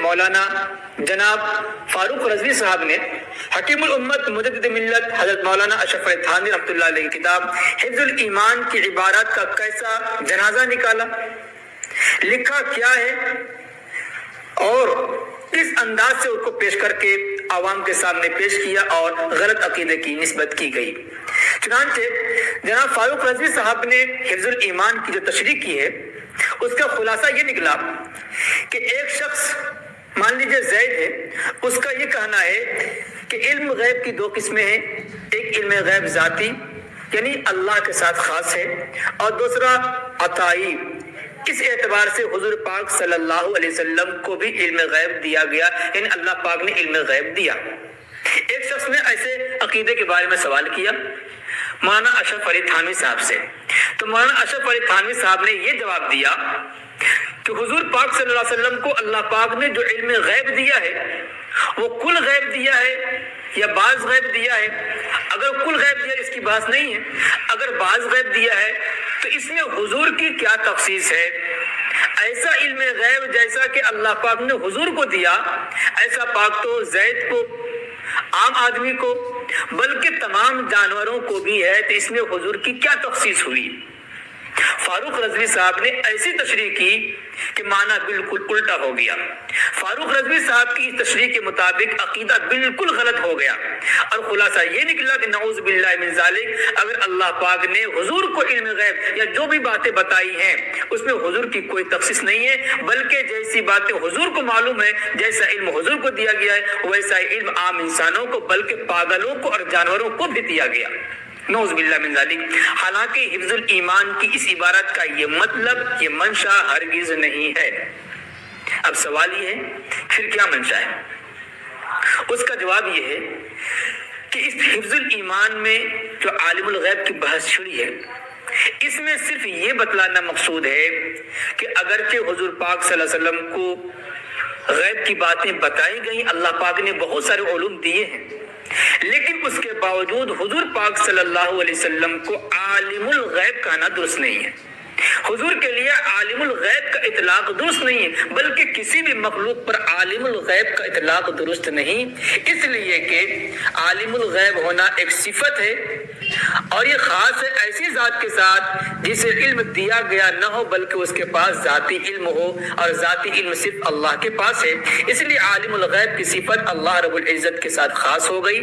مولانا جناب فاروق رضوی صاحب نے حکیم الامت مجدد ملت حضرت مولانا اشرف علی تھانوی رحمۃ اللہ علیہ کی کتاب حفظ الایمان کی عبارات کا کیسا جنازہ نکالا، لکھا کیا ہے اور کس انداز سے اس کو پیش کر کے عوام کے سامنے پیش کیا اور غلط عقیدے کی نسبت کی گئی۔ چنانچہ جناب فاروق رضوی صاحب نے حفظ الایمان کی جو تشریح کی ہے اس کا خلاصہ یہ نکلا کہ ایک شخص مان لیجیے زید ہے، اس کا یہ کہنا ہے کہ علم غیب کی دو قسمیں ہیں، ایک علم غیب ذاتی یعنی اللہ کے ساتھ خاص ہے، اور دوسرا عطائی، اس اعتبار سے حضور پاک صلی اللہ علیہ وسلم کو بھی علم غیب دیا گیا، یعنی اللہ پاک نے علم غیب دیا۔ ایک شخص نے ایسے عقیدے کے بارے میں سوال کیا مولانا اشرف علی تھانوی صاحب سے، تو مولانا اشرف علی تھانوی صاحب نے یہ جواب دیا کہ حضور پاک صلی اللہ علیہ وسلم کو اللہ پاک نے جو علم غیب دیا ہے وہ کل غیب دیا ہے یا بعض غیب دیا ہے؟ اگر کل غیب دیا اس کی بحث نہیں ہے، اگر بعض غیب دیا ہے تو اس میں حضور کی کیا تخصیص ہے؟ ایسا علم غیب جیسا کہ اللہ پاک نے حضور کو دیا، ایسا پاک تو زید کو، عام آدمی کو، بلکہ تمام جانوروں کو بھی ہے، تو اس میں حضور کی کیا تخصیص ہوئی؟ فاروق رضوی صاحب نے ایسی تشریح کی کہ معنی بالکل الٹا ہو گیا۔ فاروق رضوی صاحب کی اس تشریح کے مطابق عقیدہ بالکل غلط ہو گیا، اور خلاصہ یہ نکلا کہ نعوذ باللہ من ذالک، اگر اللہ پاک نے حضور کو علم غیب یا جو بھی باتیں بتائی ہیں اس میں حضور کی کوئی تخصیص نہیں ہے، بلکہ جیسی باتیں حضور کو معلوم ہے، جیسا علم حضور کو دیا گیا ہے ویسا علم عام انسانوں کو بلکہ پاگلوں کو اور جانوروں کو بھی دیا گیا، نعوذ باللہ من ذالک۔ حالانکہ حفظ الایمان کی اس عبارت کا یہ مطلب، یہ منشا ہرگز نہیں ہے۔ اب سوال یہ ہے پھر کیا منشا ہے؟ اس کا جواب یہ ہے کہ اس حفظ الایمان میں جو عالم الغیب کی بحث چھڑی ہے، اس میں صرف یہ بتلانا مقصود ہے کہ اگرچہ حضور پاک صلی اللہ علیہ وسلم کو غیب کی باتیں بتائی گئیں، اللہ پاک نے بہت سارے علوم دیے ہیں، لیکن اس کے باوجود حضور پاک صلی اللہ علیہ وسلم کو عالم الغیب کہنا درست نہیں ہے۔ حضور کے لیے عالم الغیب کا اطلاق درست نہیں ہے، بلکہ کسی بھی مخلوق پر عالم الغیب کا اطلاق درست نہیں، اس لیے کہ عالم الغیب ہونا ایک صفت ہے اور یہ خاص ہے ایسی ذات کے ساتھ جسے علم دیا گیا نہ ہو بلکہ اس کے پاس ذاتی علم ہو، اور ذاتی علم صرف اللہ کے پاس ہے، اس لیے عالم الغیب کی صفت اللہ رب العزت کے ساتھ خاص ہو گئی۔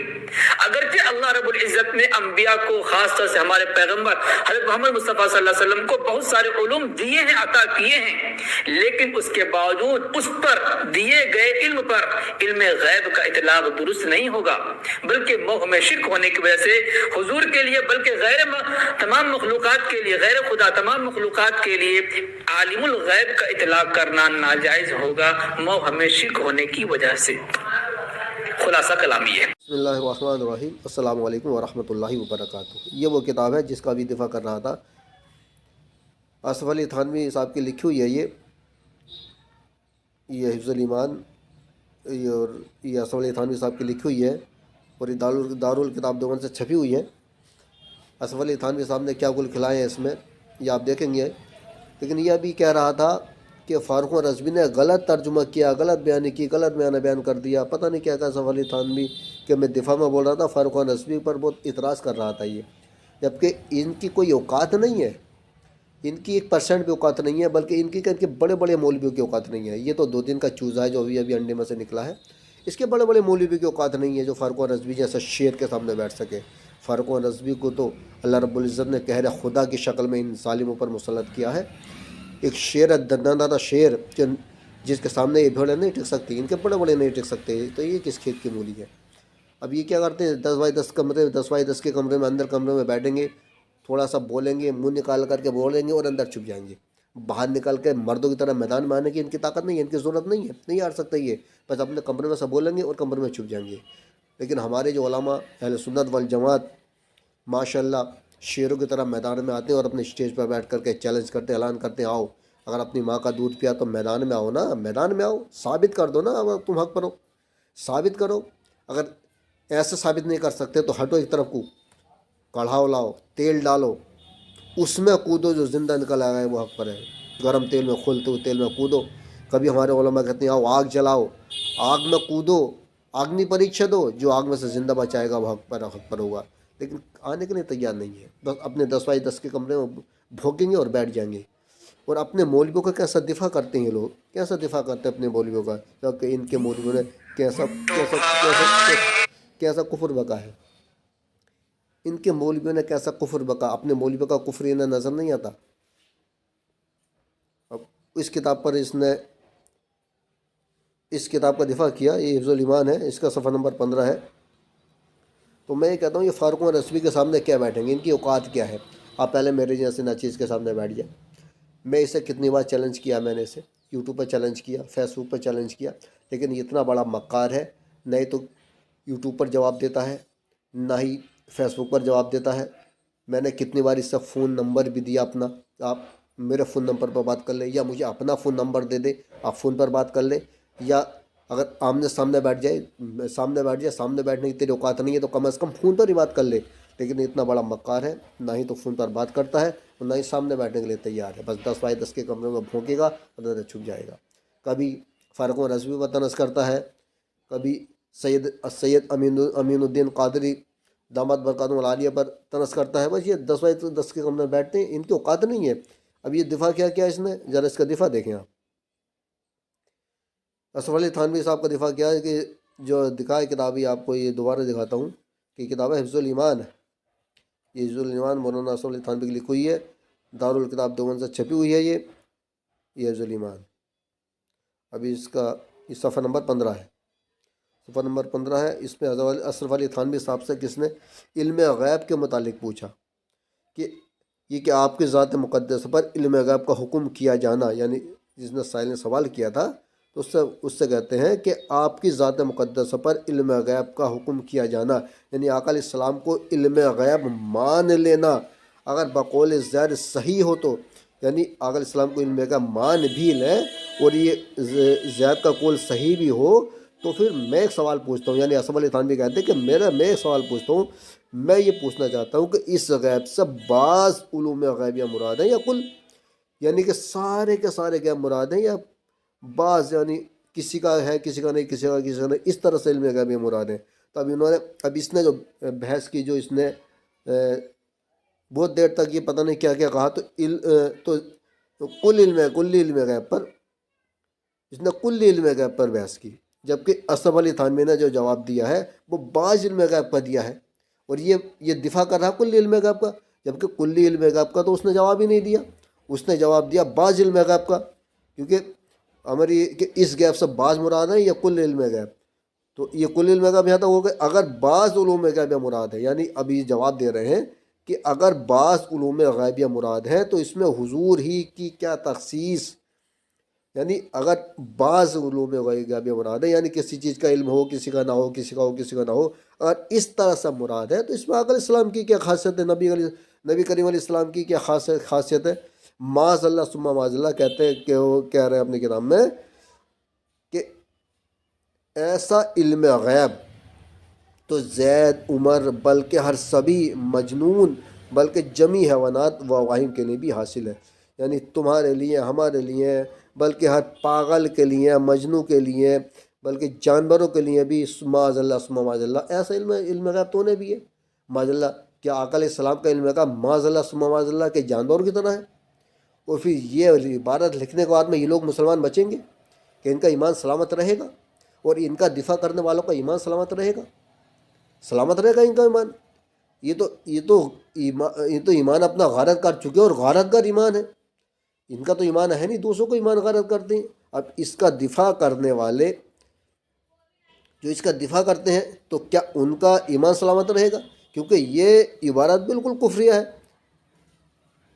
اگرچہ اللہ رب العزت نے انبیاء کو، خاص طور سے ہمارے پیغمبر حضرت محمد مصطفیٰ صلی اللہ علیہ وسلم کو بہت سارے علوم دیے ہیں، عطا کیے ہیں، لیکن اس کے باوجود اس پر دیے گئے علم پر علم غیب کا اطلاق درست نہیں ہوگا، بلکہ موہ میں شرک ہونے کی وجہ سے حضور کے لیے بلکہ تمام مخلوقات کے لیے، غیر خدا تمام مخلوقات کے لیے عالم الغیب کا اطلاق کرنا ناجائز ہوگا، موہ میں شرک ہونے کی وجہ سے۔ خلاصہ کلام یہ ہے۔ بسم اللہ الرحمن الرحیم، السلام علیکم ورحمۃ اللہ وبرکاتہ۔ یہ وہ کتاب ہے جس کا بھی دفاع کر رہا تھا اشرف علی تھانوی صاحب کی لکھی ہوئی ہے، یہ حفظ الایمان، یہ اشرف علی تھانوی صاحب کی لکھی ہوئی ہے، اور یہ دارالکتاب دیوبند سے چھپی ہوئی ہے۔ اشرف علی تھانوی صاحب نے کیا گل کھلائے ہیں اس میں یہ آپ دیکھیں گے، لیکن یہ بھی کہہ رہا تھا کہ فاروق رضوی نے غلط ترجمہ کیا، غلط بیانی کی، غلط بیان کر دیا، پتہ نہیں کیا اشرف علی تھانوی کہ میں دفاع میں بول رہا تھا، فاروق رضوی پر بہت اعتراض کر رہا تھا یہ، جبکہ ان کی کوئی اوقات نہیں ہے، ان کی 1% بھی اوقات نہیں ہے، بلکہ ان کے بڑے بڑے مولویوں کی اوقات نہیں ہے۔ یہ تو 2 دن کا چوزا ہے جو ابھی انڈے میں سے نکلا ہے، اس کے بڑے بڑے مولوی کی اوقات نہیں ہے جو فاروق رضوی جیسا شیر کے سامنے بیٹھ سکے۔ فاروق رضوی کو تو اللہ رب العزت نے قہر خدا کی شکل میں ان ظالموں پر مسلط کیا ہے، ایک شیر ہے، دنداندہ شیر، جس کے سامنے یہ بھیڑیں نہیں ٹک سکتی، ان کے بڑے بڑے نہیں ٹک سکتے، تو یہ کس کھیت کی مولی ہے؟ اب یہ کیا کرتے ہیں، 10x10 کے کمرے میں، اندر کمرے میں بیٹھیں گے، تھوڑا سا بولیں گے، منہ نکال کر کے بولیں گے اور اندر چھپ جائیں گے، باہر نکل کے مردوں کی طرح میدان میں آنے کی ان کی طاقت نہیں ہے، ان کی ضرورت نہیں ہے، نہیں آ سکتے یہ، بس اپنے کمرے میں سے بولیں گے اور کمرے میں چھپ جائیں گے۔ لیکن ہمارے جو علماء اہل سنت والجماعت ماشاءاللہ شیروں کی طرح میدان میں آتے ہیں اور اپنے اسٹیج پر بیٹھ کر کے چیلنج کرتے، اعلان کرتے ہیں، آؤ اگر اپنی ماں کا دودھ پیا تو میدان میں آؤ نا، میدان میں آؤ، ثابت کر دو نا، اگر تم حق پر ہو ثابت کرو، اگر ایسے ثابت نہیں کر سکتے تو ہٹو ایک طرف کو، کڑھاؤ لاؤ، تیل ڈالو، اس میں کودو، جو زندہ نکل آیا ہے وہ حق پر ہے، گرم تیل میں، کھولتے ہوئے تیل میں کودو، کبھی ہمارے علماء کہتے ہیں آؤ آگ جلاؤ، آگ میں کودو، آگنی پریکشا دو، جو آگ میں سے زندہ بچائے گا وہ حق پر ہوگا، لیکن آنے کے لیے تیار نہیں ہے، بس اپنے 10x10 کے کمرے میں بھونکیں گے اور بیٹھ جائیں گے۔ اور اپنے مولویوں کا کیسا دفاع کرتے ہیں لوگ، کیسا دفاع کرتے ہیں اپنے مولویوں کا، کہ ان کے مولویوں نے کیسا کیسا کیسا کیسا کفر بکا ہے، ان کے مولویوں نے کیسا کفر بکا، اپنے مولویوں کا کفر انہیں نظر نہیں آتا۔ اب اس کتاب پر اس کتاب کا دفاع کیا، یہ حفظ الایمان ہے، اس کا صفحہ نمبر 15 ہے۔ تو میں یہ کہتا ہوں یہ فاروق عمر رضوی کے سامنے کیا بیٹھیں گے، ان کی اوقات کیا ہے؟ آپ پہلے میرے جیسے ناچیز کے سامنے بیٹھ جائیں۔ میں اسے کتنی بار چیلنج کیا، میں نے اسے یوٹیوب پہ چیلنج کیا، فیس بک پہ چیلنج کیا، لیکن یہ اتنا بڑا مکار ہے، نہ ہی تو یوٹیوب پر جواب دیتا ہے، نہ ہی فیس بک پر جواب دیتا ہے۔ میں نے کتنی بار اس سے فون نمبر بھی دیا اپنا، آپ میرے فون نمبر پر بات کر لیں، یا مجھے اپنا فون نمبر دے دے، آپ فون پر بات کر لیں، یا اگر آمنے سامنے بیٹھ جائے، سامنے بیٹھنے کی تیری اوقات نہیں ہے تو کم از کم فون پر ہی بات کر لے، لیکن اتنا بڑا مکار ہے، نہ ہی تو فون پر بات کرتا ہے اور نہ ہی سامنے بیٹھنے کے لیے تیار ہے، بس 10x10 کے کمرے میں بھونکے گا اور چھپ جائے گا۔ کبھی فاروق عمر رضوی پر طنز کرتا ہے، کبھی سید امین الدین قادری داماد برکاتہم العالیہ پر طنز کرتا ہے، بس یہ 10x10 کے کمرے میں بیٹھتے ہیں، ان کی اوقات نہیں ہے۔ اب یہ دفاع کیا اس نے، ذرا اس کا دفاع دیکھیں آپ۔ اشرف علی تھانوی صاحب کا دفاع کیا ہے کہ جو دکھائے کتاب، ہی آپ کو یہ دوبارہ دکھاتا ہوں کہ کتاب ہے حفظ الایمان، یہ حفظ الایمان مولانا اشرف علی تھانوی کی لکھی ہوئی ہے، دارالکتاب دیوبند سے چھپی ہوئی ہے، یہ حفظ الایمان۔ ابھی اس کا صفحہ نمبر 15 ہے، صفحہ نمبر 15 ہے۔ اس میں اشرف علی تھانوی صاحب سے کس نے علم غیب کے متعلق پوچھا کہ آپ کی ذات مقدس پر علم غیب کا حکم کیا جانا، یعنی جس نے سائل نے سوال کیا تھا تو اس سے کہتے ہیں کہ آپ کی ذات مقدس پر علم غیب کا حکم کیا جانا، یعنی آقا علیہ السلام کو علم غیب مان لینا، اگر بقول زید صحیح ہو تو، یعنی آقا علیہ السلام کو علم غیب مان بھی لیں اور یہ زید کا قول صحیح بھی ہو، تو پھر میں ایک سوال پوچھتا ہوں، یعنی اشرف علی تھانوی کہتے ہیں کہ میں ایک سوال پوچھتا ہوں، میں یہ پوچھنا چاہتا ہوں کہ اس غیب سے بعض علوم غیبیہ مراد ہیں یا کل، یعنی کہ سارے کے سارے غیب مراد ہیں یا بعض، یعنی کسی کا ہے کسی کا نہیں، کسی کا نہیں، اس طرح سے علم غیبیہ مراد ہیں۔ تو اب اس نے جو بحث کی، جو اس نے بہت دیر تک یہ پتہ نہیں کیا کیا کہا، تو کل علم غیب پر اس نے کل علم غیب پر بحث کی، جبکہ اشرف علی تھانوی نے جو جواب دیا ہے وہ بعض علم غیب کا دیا ہے، اور یہ دفاع کر رہا کل علم غیب کا، جبکہ کل علم غیب کا تو اس نے جواب ہی نہیں دیا، اس نے جواب دیا بعض علم غیب کا، کیونکہ ہماری کہ اس غیب سے بعض مراد ہے یا کل علم غیب، تو یہ کل علم غیب یہاں تک ہو گئے، اگر بعض علوم غیبیہ مراد ہے، یعنی ابھی جواب دے رہے ہیں کہ اگر بعض علوم غیبیہ مراد ہے تو اس میں حضور ہی کی کیا تخصیص، یعنی اگر بعض علوم غیبیہ مراد ہے، یعنی کسی چیز کا علم ہو کسی کا نہ ہو، کسی کا ہو کسی کا نہ ہو، اگر اس طرح سے مراد ہے تو اس میں آقا علیہ السلام کی کیا خاصیت ہے، نبی کریم علیہ السلام کی کیا خاصیت ہے؟ معاذ اللہ ثم معاذ اللہ کہتے ہیں کہ وہ کہہ رہے ہیں اپنی کتاب میں کہ ایسا علم غیب تو زید، عمر، بلکہ ہر سبھی مجنون، بلکہ جمی حیوانات و عوام کے لیے بھی حاصل ہے، یعنی تمہارے لیے، ہمارے لیے، بلکہ ہر پاگل کے لیے، مجنوں کے لیے، بلکہ جانوروں کے لیے بھی، معاذ اللہ ثم معاذ اللہ، ایسا علم غیب تو نے بھی ہے۔ معاذ اللہ، کیا آقا علیہ السلام کا علم غیب معاذ اللہ ثم معاذ اللہ کے جانوروں کی طرح ہے؟ اور پھر یہ عبارت لکھنے کے بعد میں یہ لوگ مسلمان بچیں گے کہ ان کا ایمان سلامت رہے گا، اور ان کا دفاع کرنے والوں کا ایمان سلامت رہے گا ان کا ایمان؟ یہ تو ایمان اپنا غارت کر چکے اور غارت گر ایمان ہے، ان کا تو ایمان ہے نہیں، دوسروں کو ایمان غارت کرتے ہیں۔ اب اس کا دفاع کرنے والے جو اس کا دفاع کرتے ہیں تو کیا ان کا ایمان سلامت رہے گا؟ کیونکہ یہ عبارت بالکل کفریہ ہے۔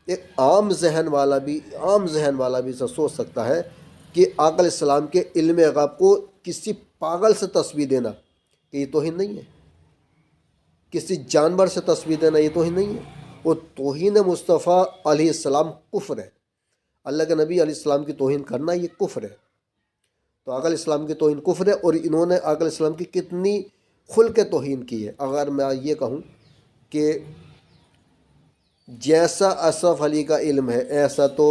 ایک عام ذہن والا بھی سوچ سکتا ہے کہ آقا علیہ السلام کے علم غیب کو کسی پاگل سے تشبیہ دینا کہ یہ توہین نہیں ہے، کسی جانور سے تشبیہ دینا یہ توہین نہیں ہے، اور توہین مصطفیٰ علیہ السلام کفر ہے، اللہ کے نبی علیہ السلام کی توہین کرنا یہ کفر ہے۔ تو آقا علیہ السلام کی توہین کفر ہے، اور انہوں نے آقا علیہ السلام کی کتنی کھل کے توہین کی ہے۔ اگر میں یہ کہوں کہ جیسا اشرف علی کا علم ہے ایسا تو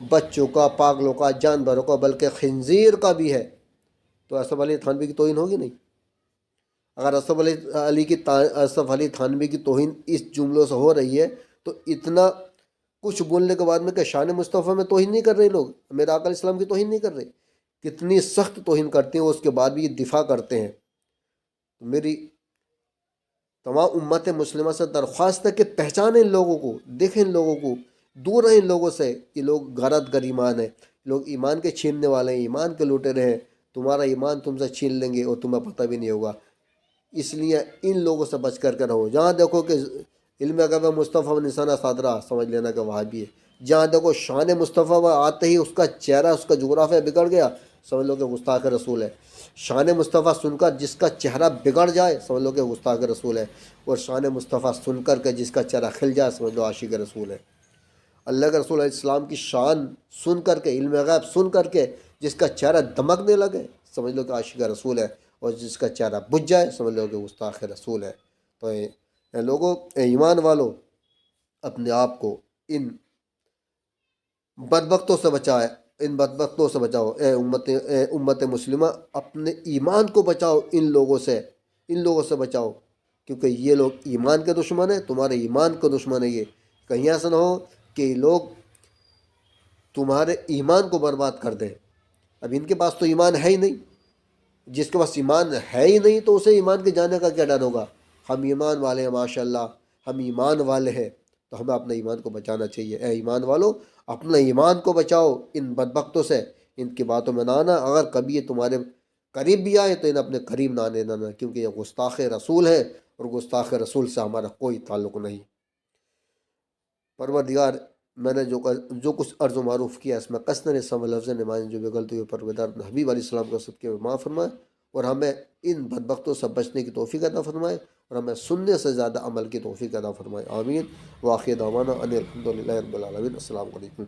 بچوں کا، پاگلوں کا، جانوروں کا، بلکہ خنزیر کا بھی ہے، تو اشرف علی تھانوی کی توہین ہوگی نہیں؟ اگر اشرف علی تھانوی کی توہین اس جملوں سے ہو رہی ہے تو اتنا کچھ بولنے کے بعد میں کہ شان مصطفیٰ میں توہین نہیں کر رہے لوگ، میرے آقا علیہ السلام کی توہین نہیں کر رہے؟ کتنی سخت توہین کرتے ہیں، اس کے بعد بھی یہ دفاع کرتے ہیں۔ میری تمام امت مسلمہ سے درخواست ہے کہ پہچانیں ان لوگوں کو، دیکھیں ان لوگوں کو، دور رہیں ان لوگوں سے۔ یہ لوگ غارت گر ایمان ہیں، لوگ ایمان کے چھیننے والے ہیں، ایمان کے لوٹے ہیں، تمہارا ایمان تم سے چھین لیں گے اور تمہیں پتہ بھی نہیں ہوگا۔ اس لیے ان لوگوں سے بچ کر رہو۔ جہاں دیکھو کہ علم اگر مصطفیٰ و نسانہ صادرہ، سمجھ لینا کہ وہاں بھی ہے۔ جہاں دیکھو شان مصطفیٰ و آتے ہی اس کا چہرہ، اس کا جغرافیہ بگڑ گیا، سمجھ لو کہ گستاخ رسول ہے۔ شان مصطفیٰ سن کر جس کا چہرہ بگڑ جائے، سمجھ لو کہ گستاخ رسول ہے، اور شان مصطفیٰ سن کر کے جس کا چہرہ کھل جائے، سمجھ لو عاشق رسول ہے۔ اللہ کے رسول علیہ السلام کی شان سن کر کے، علم غیب سن کر کے جس کا چہرہ دمکنے لگے، سمجھ لو کہ عاشق رسول ہے، اور جس کا چہرہ بجھ جائے، سمجھ لو کہ گستاخ رسول ہے۔ تو اے لوگوں، اے ایمان والو، اپنے آپ کو ان بدبختوں سے بچائے، ان بدبختوں سے بچاؤ۔ اے امت مسلمہ، اپنے ایمان کو بچاؤ، ان لوگوں سے بچاؤ، کیونکہ یہ لوگ ایمان کے دشمن ہیں، تمہارے ایمان کے دشمن ہیں۔ یہ کہیں ایسا نہ ہو کہ یہ لوگ تمہارے ایمان کو برباد کر دیں۔ اب ان کے پاس تو ایمان ہے ہی نہیں، جس کے پاس ایمان ہے ہی نہیں تو اسے ایمان کے جانے کا کیا ڈر ہوگا؟ ہم ایمان والے ہیں، ماشاءاللہ ہم ایمان والے ہیں، تو ہمیں اپنے ایمان کو بچانا چاہیے۔ اے ایمان والو، اپنے ایمان کو بچاؤ، ان بدبختوں سے، ان کی باتوں میں نہ آنا۔ اگر کبھی یہ تمہارے قریب بھی آئے تو انہیں اپنے قریب نہ آنے دینا، کیونکہ یہ گستاخ رسول ہے، اور گستاخ رسول سے ہمارا کوئی تعلق نہیں۔ پروردگار، میں نے جو کچھ عرض و معروف کیا اس میں قصداً سم لفظ نمائیں جو بھی غلطی ہوئی، پروردگار حبیب علیہ السلام کا صدقے میں معاف فرمائے، اور ہمیں ان بدبختوں سے بچنے کی توفیق عطا فرمائے، اور ہمیں سننے سے زیادہ عمل کی توفیق عطا فرمائے۔ آمین۔ وآخر دعوانا ان الحمد للہ رب العالمین۔ السلام علیکم۔